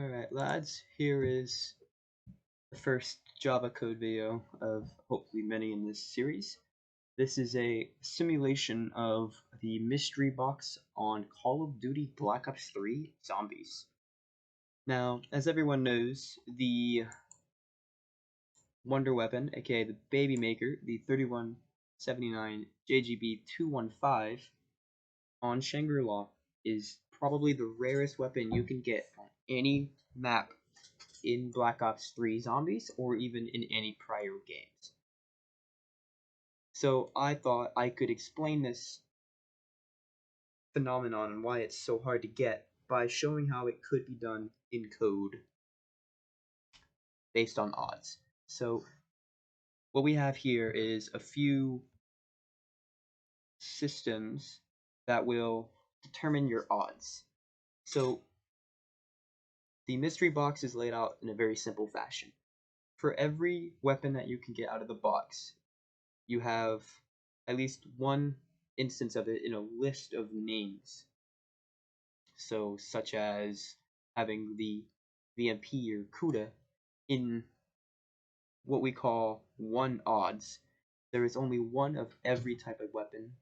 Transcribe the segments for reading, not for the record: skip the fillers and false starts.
Alright lads, here is the first Java code video of hopefully many in this series. This is a simulation of the mystery box on Call of Duty Black Ops 3 Zombies. Now, as everyone knows, the Wonder Weapon, aka the Baby Maker, the 3179 JGB 215 on Shang-ri-la is probably the rarest weapon you can get on any map in Black Ops 3 Zombies or even in any prior games. So I thought I could explain this phenomenon and why it's so hard to get by showing how it could be done in code based on odds. So what we have here is a few systems that will determine your odds. So the mystery box is laid out in a very simple fashion. For every weapon that you can get out of the box, you have at least one instance of it in a list of names. So, such as having the VMP or CUDA in what we call one odds. There is only one of every type of weapon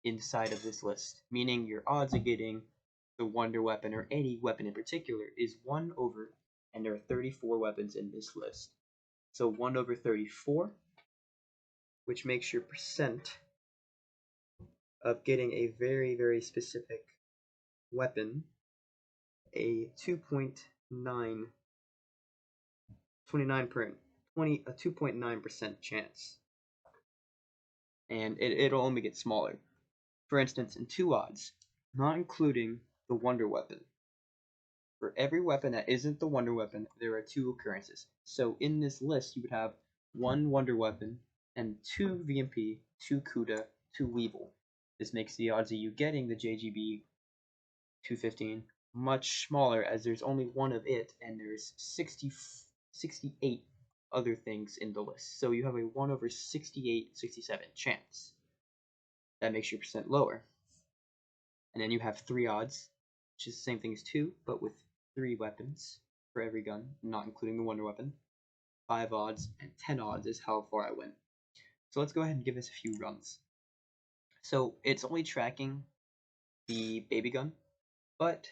inside of this list, meaning your odds of getting the Wonder Weapon or any weapon in particular is 1 over, and there are 34 weapons in this list. So 1 over 34, which makes your percent of getting a very, very specific weapon a 2.9 a 2.9% chance. And it'll only get smaller. For instance, in 2 odds, not including the Wonder Weapon. For every weapon that isn't the Wonder Weapon, there are 2 occurrences. So in this list, you would have 1 Wonder Weapon and 2 VMP, 2 CUDA, 2 Weevil. This makes the odds of you getting the JGB 215 much smaller, as there's only one of it and there's 68 other things in the list. So you have a 1 over 68, 67 chance. That makes your percent lower. And then you have 3 odds, which is the same thing as 2, but with 3 weapons for every gun, not including the Wonder Weapon. 5 odds and 10 odds is how far I went. So let's go ahead and give this a few runs. So it's only tracking the BabyGun, but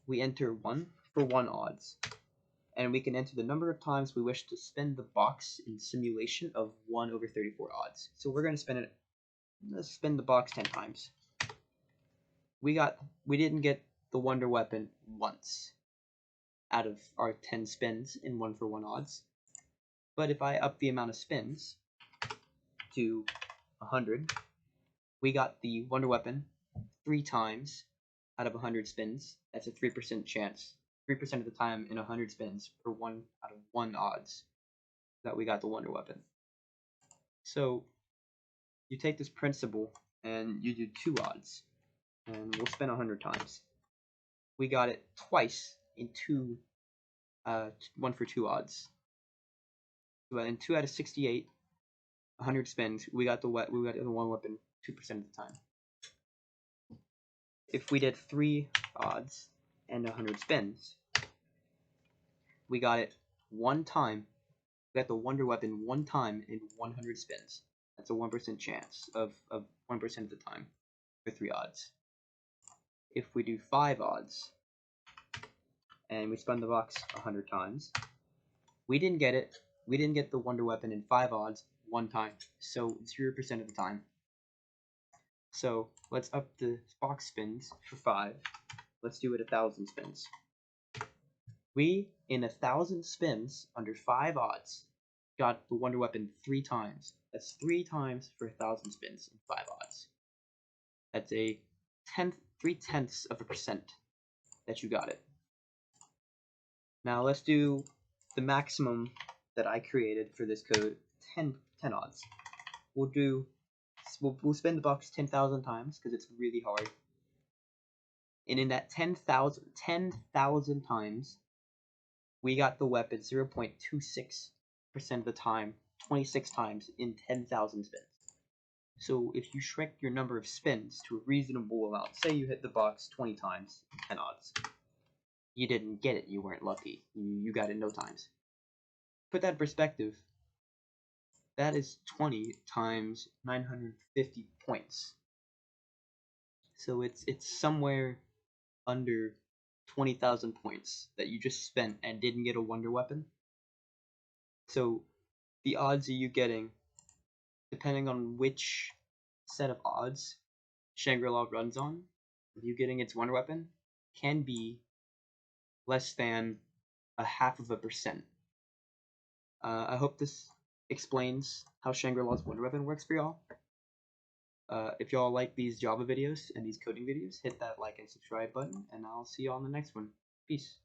we enter 1 for 1 odds, and we can enter the number of times we wish to spin the box in simulation of 1 over 34 odds. So we're going to spin it. Let's spin the box 10 times. We didn't get the Wonder Weapon once out of our 10 spins in 1 for 1 odds. But if I up the amount of spins to 100, we got the Wonder Weapon 3 times out of 100 spins. That's a 3% chance. 3% of the time in 100 spins for 1 out of 1 odds that we got the Wonder Weapon. So you take this principle and you do 2 odds, and we'll spin 100 times. We got it twice in 1 for 2 odds. So in 2 out of 68, 100 spins, we got the one weapon 2% of the time. If we did 3 odds and 100 spins, we got it 1 time. We got the Wonder Weapon 1 time in 100 spins. That's a 1% chance of 1% of the time for 3 odds. If we do 5 odds and we spun the box 100 times, we didn't get it. We didn't get the Wonder Weapon in 5 odds 1 time, so 0% of the time. So let's up the box spins for 5. Let's do it 1,000 spins. We, in 1,000 spins under 5 odds, got the Wonder Weapon 3 times. That's 3 times for 1,000 spins in 5 odds. That's a 0.3% that you got it. Now let's do the maximum that I created for this code, 10 odds. We'll spin the box 10,000 times because it's really hard. And in that 10,000 times, we got the weapon 0.26% of the time, 26 times in 10,000 spins. So if you shrink your number of spins to a reasonable amount, say you hit the box 20 times, 10 odds, you didn't get it, you weren't lucky. You got it no times. Put that in perspective, that is 20 times 950 points. So it's somewhere under 20,000 points that you just spent and didn't get a wonder weapon. So the odds of you getting, depending on which set of odds Shangri-La runs on, of you getting its wonder weapon, can be less than a half of a percent. I hope this explains how Shangri-La's wonder weapon works for y'all. If y'all like these Java videos and these coding videos, hit that like and subscribe button, and I'll see y'all on the next one. Peace.